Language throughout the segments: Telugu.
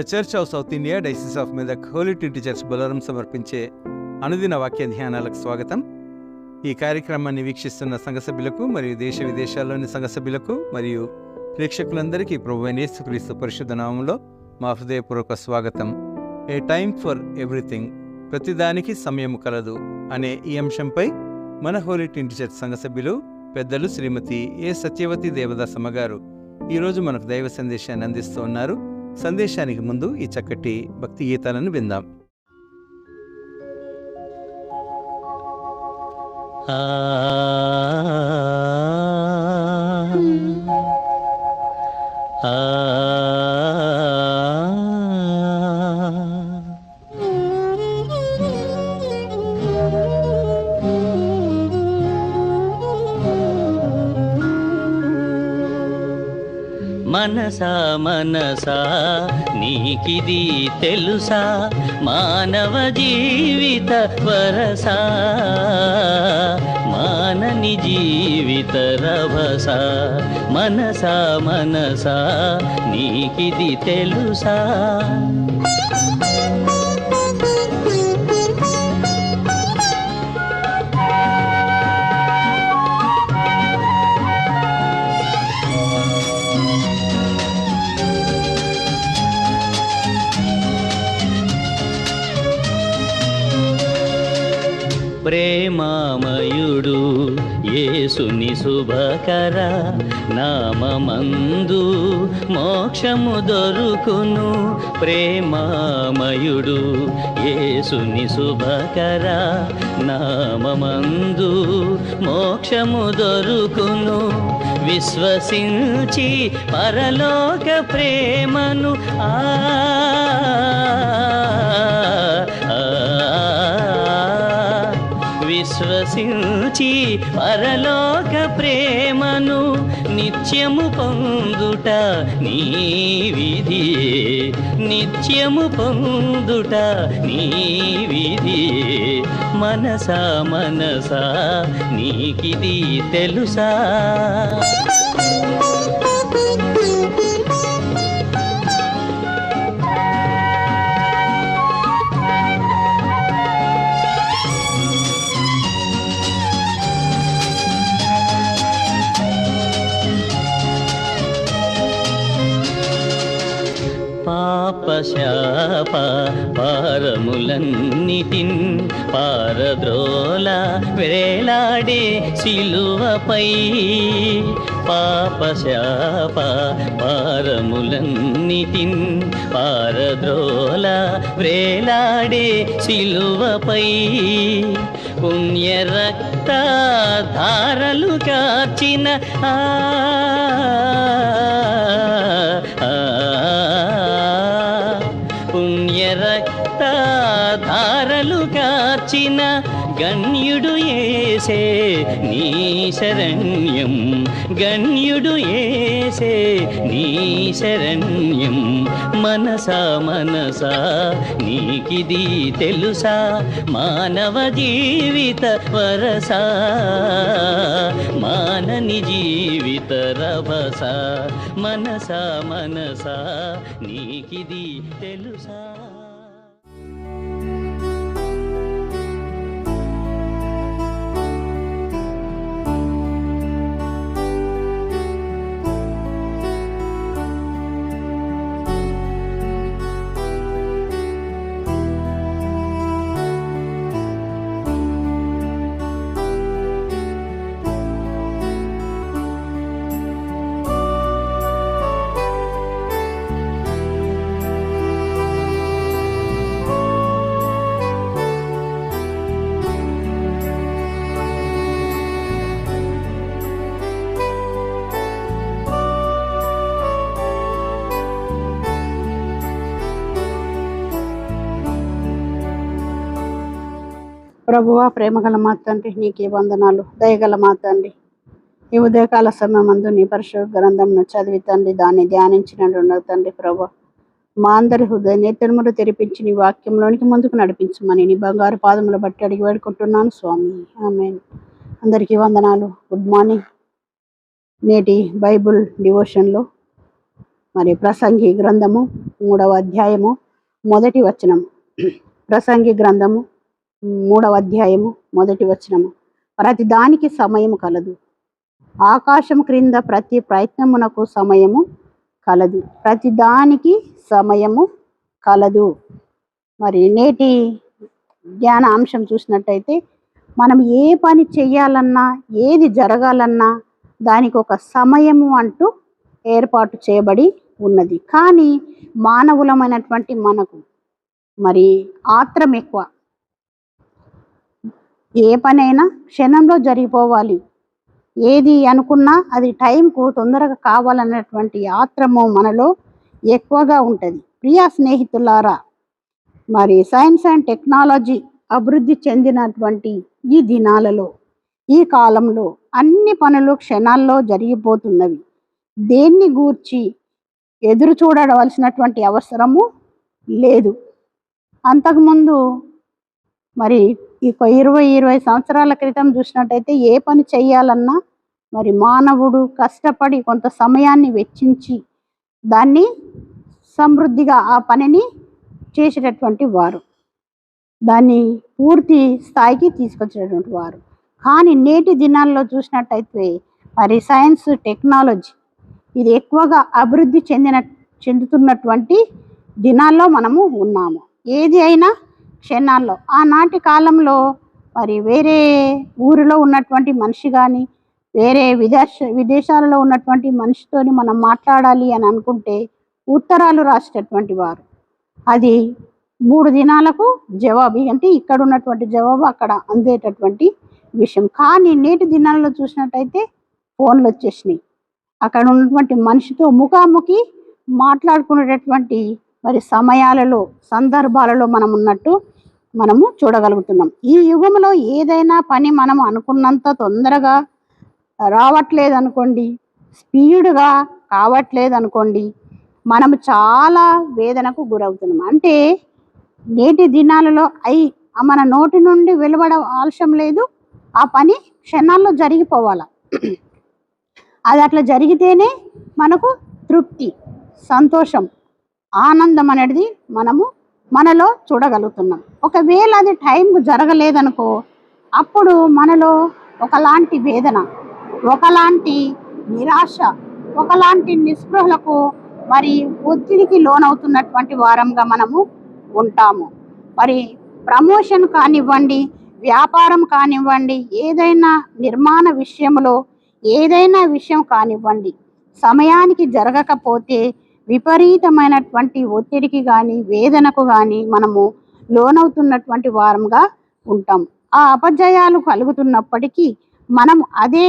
The Church of South India Diocese of Medak Holy Trinity Church Bolarum సమర్పించే అనుదిన వాక్య ధ్యానాలకు స్వాగతం. ఈ కార్యక్రమాన్ని వీక్షిస్తున్న సంఘ సభ్యులకు మరియు దేశ విదేశాల్లోని సంఘ సభ్యులకు మరియు ప్రేక్షకులందరికీ ప్రభువైన యేసుక్రీస్తు పరిశుద్ధ నామములో మా హృదయపూర్వక స్వాగతం. ఏ టైమ్ ఫర్ ఎవ్రీథింగ్, ప్రతిదానికి సమయం కలదు అనే ఈ అంశంపై మన హోలీ ట్రినిటీ చర్చ్ సంఘ సభ్యులు పెద్దలు శ్రీమతి ఏ సత్యవతి దేవదాసమ్మ గారు ఈరోజు మనకు దైవ సందేశాన్ని అందిస్తూ ఉన్నారు. సందేశానికి ముందు ఈ చక్కటి భక్తి గీతాలను విందాం. మనసా మనసా నీకిది తెలుసా, మానవ జీవిత వరసా, మానని జీవిత రభసా. మనసా మనసా నీకిది తెలుసా. ప్రేమామయుడు యేసుని శుభకర నామమందు మోక్షము దొరుకును. ప్రేమామయుడు యేసుని శుభకర నామమందు మోక్షము దొరుకును. విశ్వసించి పరలోక ప్రేమను విశ్వసించి పరలోక ప్రేమను నిత్యము పొందుట నీ విధియే, నిత్యము పొందుట నీ విధియే. మనసా మనసా నీకిది తెలుసా. పాపశాప పారములన్నిటిన్ పారద్రోల వేలాడే సిలువపై. పాపశాప పారములన్నిటిన్ పారద్రోల వేలాడే సిలువపై. పుణ్య రక్త ధారలు కార్చిన పుణ్య రక్త ధారలు కార్చిన గణ్యుడు యేసే నీ శరణ్యం, గణ్యుడు యేసే నీ శరణ్యం. మనసా మనసా నీకిది తెలుసా, మానవ జీవిత వరసా, మానని జీవిత రభసా. మనసా మనసా నీకిది తెలుసా. ప్రభువా, ప్రేమగల మా తండ్రి, నీకే వందనాలు. దయగల మా తండ్రి, ఈ ఉదయకాల సమయమందు నీ పరిశుద్ధ గ్రంథంను చదివి తండ్రి దాన్ని ధ్యానించినట్టు తండ్రి ప్రభు మా అందరి హృదయ నేత్రములు తెరిపించి నీ వాక్యంలోనికి ముందుకు నడిపించమని నీ బంగారు పాదములు బట్టి అడిగి వేడుకుంటున్నాను స్వామి. ఆమేన్. అందరికీ వందనాలు. Good morning. నేటి బైబుల్ డివోషన్లో మరి ప్రసంగి గ్రంథము 3వ అధ్యాయము 1వ వచనము. ప్రసంగి గ్రంథము 3వ అధ్యాయము 1వ వచనము. ప్రతి దానికి సమయము కలదు, ఆకాశం క్రింద ప్రతి ప్రయత్నమునకు సమయము కలదు. ప్రతి దానికి సమయము కలదు. మరి నేటి ధ్యాన అంశం చూసినట్టయితే మనం ఏ పని చేయాలన్నా, ఏది జరగాలన్నా దానికి ఒక సమయము అంటూ ఏర్పాటు చేయబడి ఉన్నది. కానీ మానవులమైనటువంటి మనకు మరి ఆత్రం ఎక్కువ. ఏ పనైనా క్షణంలో జరిగిపోవాలి, ఏది అనుకున్నా అది టైంకు తొందరగా కావాలన్నటువంటి ఆత్రము మనలో ఎక్కువగా ఉంటుంది. ప్రియ స్నేహితులారా, మరి సైన్స్ అండ్ టెక్నాలజీ అభివృద్ధి చెందినటువంటి ఈ దినాలలో, ఈ కాలంలో అన్ని పనులు క్షణాల్లో జరిగిపోతున్నవి. దేన్ని గూర్చి ఎదురు చూడవలసినటువంటి అవసరము లేదు. అంతకుముందు మరి ఇక 20 సంవత్సరాల క్రితం చూసినట్టయితే ఏ పని చేయాలన్నా మరి మానవుడు కష్టపడి కొంత సమయాన్ని వెచ్చించి దాన్ని సమృద్ధిగా ఆ పనిని చేసేటటువంటి వారు, దాన్ని పూర్తి స్థాయికి తీసుకొచ్చేటటువంటి వారు. కానీ నేటి దినాల్లో చూసినట్టయితే మరి సైన్స్ టెక్నాలజీ ఇది ఎక్కువగా అభివృద్ధి చెందుతున్నటువంటి దినాల్లో మనము ఉన్నాము. ఏది అయినా క్షణాల్లో. ఆనాటి కాలంలో మరి వేరే ఊరిలో ఉన్నటువంటి మనిషి కానీ, వేరే విదేశాలలో ఉన్నటువంటి మనిషితోని మనం మాట్లాడాలి అని అనుకుంటే ఉత్తరాలు రాసేటటువంటి వారు. అది 3 దినాలకు జవాబు, అంటే ఇక్కడ ఉన్నటువంటి జవాబు అక్కడ అందేటటువంటి విషయం. కానీ నేటి దినాల్లో చూసినట్టయితే ఫోన్లు వచ్చేసినాయి. అక్కడ ఉన్నటువంటి మనిషితో ముఖాముఖి మాట్లాడుకునేటటువంటి మరి సమయాలలో, సందర్భాలలో మనం ఉన్నట్టు మనము చూడగలుగుతున్నాం. ఈ యుగంలో ఏదైనా పని మనం అనుకున్నంత తొందరగా రావట్లేదు అనుకోండి, స్పీడ్గా కావట్లేదు అనుకోండి, మనము చాలా వేదనకు గురవుతున్నాం. అంటే నేటి దినాలలో మన నోటి నుండి వెలువడ ఆలస్యం లేదు, ఆ పని క్షణాల్లో జరిగిపోవాలి. అది అట్లా జరిగితేనే మనకు తృప్తి, సంతోషం, ఆనందం అనేది మనలో చూడగలుగుతున్నాం. ఒకవేళ అది టైంకు జరగలేదనుకో, అప్పుడు మనలో ఒకలాంటి వేదన, ఒకలాంటి నిరాశ, ఒకలాంటి నిస్పృహలకు మరి ఒత్తిడికి లోనవుతున్నటువంటి వారంగా మనము ఉంటాము. మరి ప్రమోషన్ కానివ్వండి, వ్యాపారం కానివ్వండి, ఏదైనా నిర్మాణ విషయంలో ఏదైనా విషయం కానివ్వండి, సమయానికి జరగకపోతే విపరీతమైనటువంటి ఒత్తిడికి కానీ, వేదనకు కానీ మనము లోనవుతున్నటువంటి వారంగా ఉంటాం. ఆ అపజయాలు కలుగుతున్నప్పటికీ మనం అదే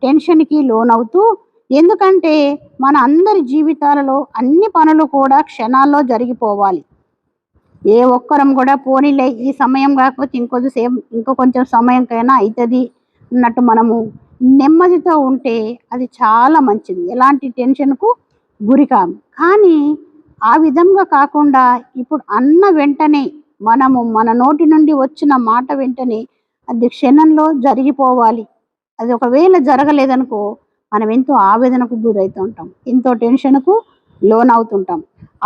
టెన్షన్కి లోనవుతూ, ఎందుకంటే మన అందరి జీవితాలలో అన్ని పనులు కూడా క్షణాల్లో జరిగిపోవాలి. ఏ ఒక్కరం కూడా పోనీలే ఈ సమయం కాకపోతే ఇంకో కొంచెం సమయంకైనా అవుతుంది అన్నట్టు మనము నెమ్మదితో ఉంటే అది చాలా మంచిది, ఎలాంటి టెన్షన్కు గురి కాము. కానీ ఆ విధంగా కాకుండా ఇప్పుడు అన్న వెంటనే మనము మన నోటి నుండి వచ్చిన మాట వెంటనే అది క్షణంలో జరిగిపోవాలి. అది ఒకవేళ జరగలేదనుకో మనం ఎంతో ఆవేదనకు గురవుతూ ఉంటాం, ఎంతో టెన్షన్కు లోనవుతుంటాం.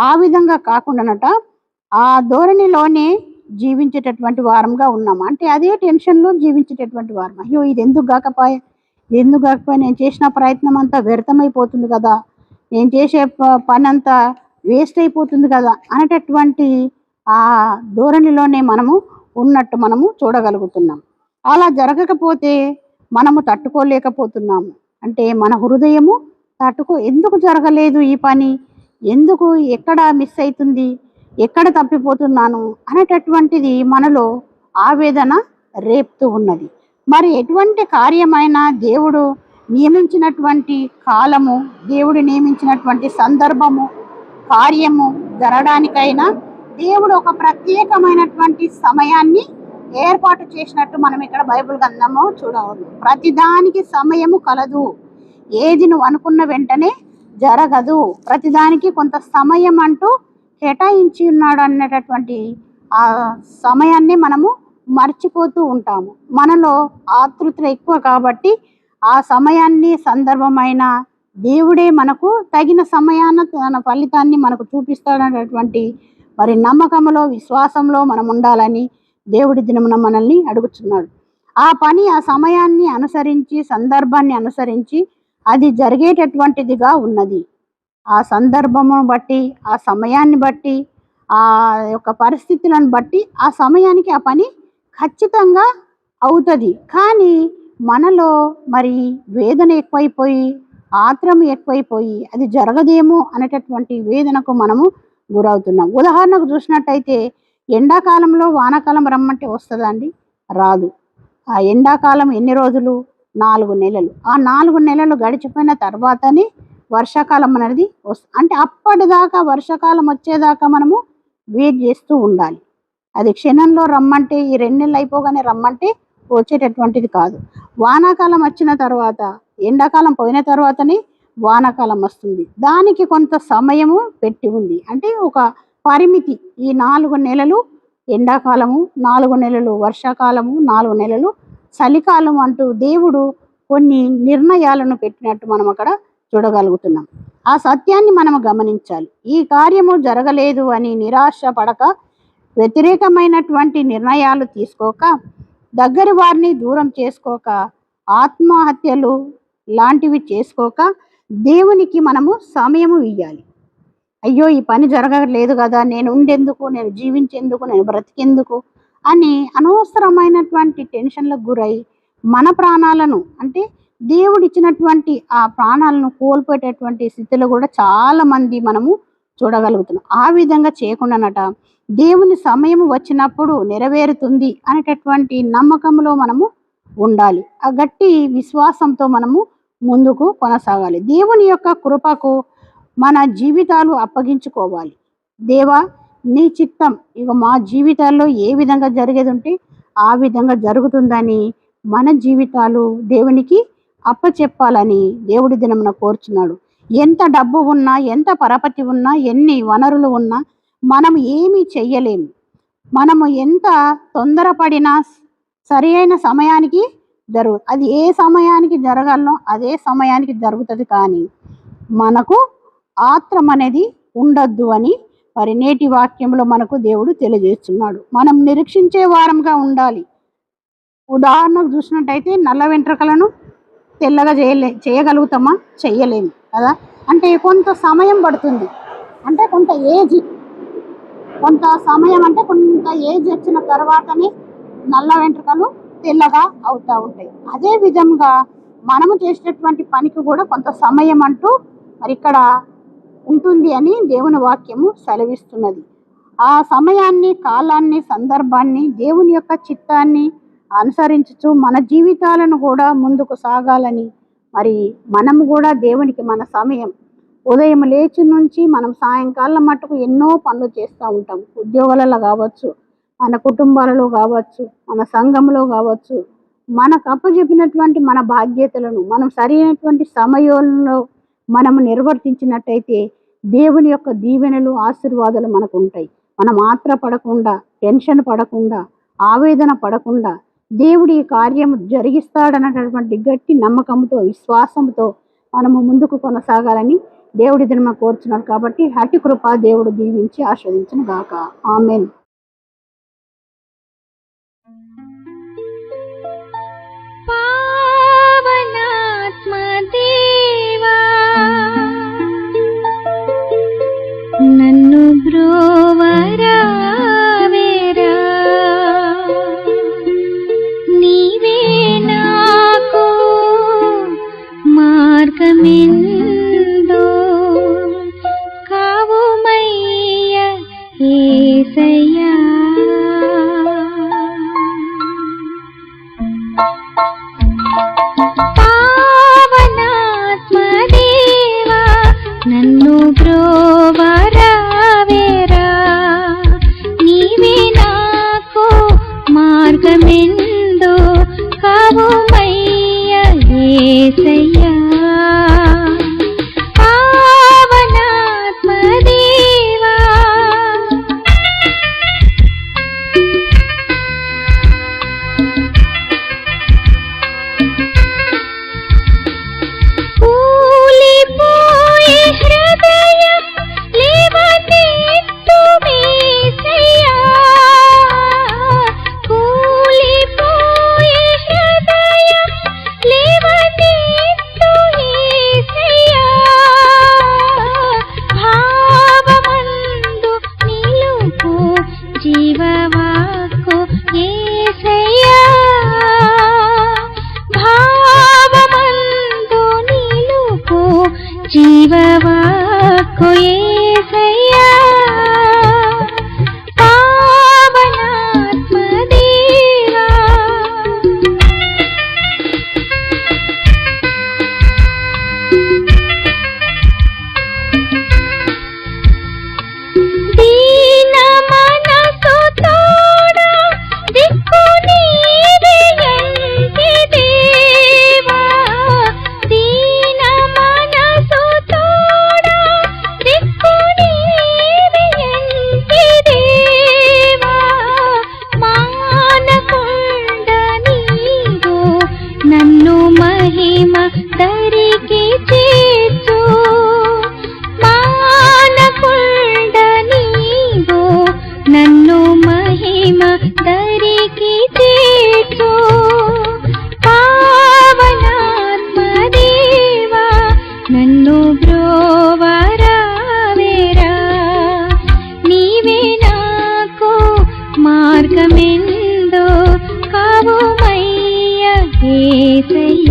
ఆ విధంగా కాకుండానట ఆ ధోరణిలోనే జీవించేటటువంటి వారంగా ఉన్నాం. అంటే అదే టెన్షన్లో జీవించేటటువంటి వారం. అయ్యో ఇది ఎందుకు కాకపోయా, నేను చేసిన ప్రయత్నం అంతా వ్యర్థమైపోతుంది కదా, నేను చేసే పని అంతా వేస్ట్ అయిపోతుంది కదా అనేటటువంటి ఆ ధోరణిలోనే మనము ఉన్నట్టు మనము చూడగలుగుతున్నాం. అలా జరగకపోతే మనము తట్టుకోలేకపోతున్నాము. అంటే మన హృదయము ఎందుకు జరగలేదు ఈ పని, ఎందుకు ఎక్కడ మిస్ అవుతుంది, ఎక్కడ తప్పిపోతున్నాను అనేటటువంటిది మనలో ఆవేదన రేపుతూ ఉన్నది. మరి ఎటువంటి కార్యమైనా దేవుడు నియమించినటువంటి కాలము, దేవుడు నియమించినటువంటి సందర్భము, కార్యము జరగడానికైనా దేవుడు ఒక ప్రత్యేకమైనటువంటి సమయాన్ని ఏర్పాటు చేసినట్టు మనం ఇక్కడ బైబిల్ గ్రంథము చూడవచ్చు. ప్రతిదానికి సమయము కలదు, ఏది నువ్వు అనుకున్న వెంటనే జరగదు, ప్రతిదానికి కొంత సమయం అంటూ కేటాయించి ఉన్నాడు అనేటటువంటి ఆ సమయాన్ని మనము మర్చిపోతూ ఉంటాము. మనలో ఆతృత ఎక్కువ కాబట్టి ఆ సమయాన్ని, సందర్భమైన దేవుడే మనకు తగిన సమయాన తన ఫలితాన్ని మనకు చూపిస్తాడనేటువంటి మరి నమ్మకంలో విశ్వాసంలో మనం ఉండాలని దేవుడి దినమున మనల్ని అడుగుతున్నాడు. ఆ పని ఆ సమయాన్ని అనుసరించి సందర్భాన్ని అనుసరించి అది జరిగేటటువంటిదిగా ఉన్నది. ఆ సందర్భమును బట్టి ఆ సమయాన్ని బట్టి ఆ యొక్క పరిస్థితులను బట్టి ఆ సమయానికి ఆ పని ఖచ్చితంగా అవుతుంది. కానీ మనలో మరి వేదన ఎక్కువైపోయి ఆత్రం ఎక్కువైపోయి అది జరగదేమో అనేటటువంటి వేదనకు మనము గురవుతున్నాం. ఉదాహరణకు చూసినట్టయితే ఎండాకాలంలో వానాకాలం రమ్మంటే వస్తుందా అండి? రాదు. ఆ ఎండాకాలం ఎన్ని రోజులు? 4 నెలలు. ఆ 4 నెలలు గడిచిపోయిన తర్వాతనే వర్షాకాలం అనేది అంటే అప్పటిదాకా వర్షాకాలం వచ్చేదాకా మనము వెయిట్ చేస్తూ ఉండాలి. అది క్షణంలో రమ్మంటే ఈ 2 నెలలు అయిపోగానే రమ్మంటే వచ్చేటటువంటిది కాదు. వానాకాలం వచ్చిన తర్వాత ఎండాకాలం పోయిన తర్వాతనే వానాకాలం వస్తుంది. దానికి కొంత సమయము పెట్టి ఉంది. అంటే ఒక పరిమితి. ఈ 4 నెలలు ఎండాకాలము, 4 నెలలు వర్షాకాలము, 4 నెలలు చలికాలం అంటూ దేవుడు కొన్ని నిర్ణయాలను పెట్టినట్టు మనం అక్కడ చూడగలుగుతున్నాం. ఆ సత్యాన్ని మనం గమనించాలి. ఈ కార్యము జరగలేదు అని నిరాశ పడక, వ్యతిరేకమైనటువంటి నిర్ణయాలు తీసుకోక, దగ్గరి వారిని దూరం చేసుకోక, ఆత్మహత్యలు లాంటివి చేసుకోక దేవునికి మనము సమయము ఇవ్వాలి. అయ్యో ఈ పని జరగలేదు కదా, నేను ఉండేందుకు, నేను జీవించేందుకు, నేను బ్రతికేందుకు అని అనవసరమైనటువంటి టెన్షన్లకు గురై మన ప్రాణాలను అంటే దేవుడిచ్చినటువంటి ఆ ప్రాణాలను కోల్పోయేటటువంటి స్థితిలో కూడా చాలామంది మనము చూడగలుగుతున్నాం. ఆ విధంగా చేయకుండానట దేవుని సమయం వచ్చినప్పుడు నెరవేరుతుంది అనేటటువంటి నమ్మకంలో మనము ఉండాలి. ఆ గట్టి విశ్వాసంతో మనము ముందుకు కొనసాగాలి. దేవుని యొక్క కృపకు మన జీవితాలు అప్పగించుకోవాలి. దేవా నీ చిత్తం ఇక మా జీవితాల్లో ఏ విధంగా జరిగేది ఉంటే ఆ విధంగా జరుగుతుందని మన జీవితాలు దేవునికి అప్పచెప్పాలని దేవుడి దినమున కోరుచున్నాడు. ఎంత డబ్బు ఉన్నా, ఎంత పరపతి ఉన్నా, ఎన్ని వనరులు ఉన్నా మనం ఏమీ చెయ్యలేము. మనము ఎంత తొందరపడినా సరి అయిన సమయానికి అది ఏ సమయానికి జరగాలనో అదే సమయానికి జరుగుతుంది. కానీ మనకు ఆత్రం అనేది ఉండొద్దు అని మరి నేటి వాక్యంలో మనకు దేవుడు తెలియజేస్తున్నాడు. మనం నిరీక్షించే వారంగా ఉండాలి. ఉదాహరణకు చూసినట్టయితే నల్ల వెంట్రుకలను తెల్లగా చేయగలుగుతామా? చెయ్యలేము కదా. అంటే కొంత సమయం పడుతుంది. అంటే కొంత సమయం అంటే కొంత ఏజ్ వచ్చిన తర్వాతనే నల్ల వెంట్రుకలు తెల్లగా అవుతూ ఉంటాయి. అదే విధంగా మనము చేసేటటువంటి పనికి కూడా కొంత సమయం అంటూ మరి ఇక్కడ ఉంటుంది అని దేవుని వాక్యము సెలవిస్తున్నది. ఆ సమయాన్ని, కాలాన్ని, సందర్భాన్ని, దేవుని యొక్క చిత్తాన్ని అనుసరించుచు మన జీవితాలను కూడా ముందుకు సాగాలని మరి మనము కూడా దేవునికి మన సమయం ఉదయం లేచి నుంచి మనం సాయంకాలం మట్టుకు ఎన్నో పనులు చేస్తూ ఉంటాం. ఉద్యోగాలలో కావచ్చు, మన కుటుంబాలలో కావచ్చు, మన సంఘంలో కావచ్చు, మనకు అప్పచెప్పినటువంటి మన బాధ్యతలను మనం సరైనటువంటి సమయంలో మనము నిర్వర్తించినట్టయితే దేవుని యొక్క దీవెనలు, ఆశీర్వాదాలు మనకు ఉంటాయి. మనం ఆత్రపడకుండా, టెన్షన్ పడకుండా, ఆవేదన పడకుండా దేవుడి ఈ కార్యం జరిగిస్తాడన్నటువంటి గట్టి నమ్మకంతో, విశ్వాసంతో మనము ముందుకు కొనసాగాలని దేవుడి దినమ కోరుచున్నాడు. కాబట్టి అట్టి కృప దేవుడు దీవించి ఆస్వాదించును గాక. ఆమేన్. పావనాత్మదేవా నన్ను బ్రోవరా వేరా, నీవే నాకు మార్గమెందో కావుమయ్య యేసయ్యా. పావనాత్మదేవా నన్ను బ్రోవరా వేరా, నీవే నాకు మార్గమెందో కావుమయ్య యేసయ్యా. పావనాత్మదేవా కూలిపోయిన దరికి చేర్చు. మానకుండ నీవు నన్ను మహిమ దరికి చేర్చు. పావనాత్మదేవా నన్ను బ్రోవరావేరా. నీవే నాకు మార్గమెందో కావుమయ్య యేసయ్యా.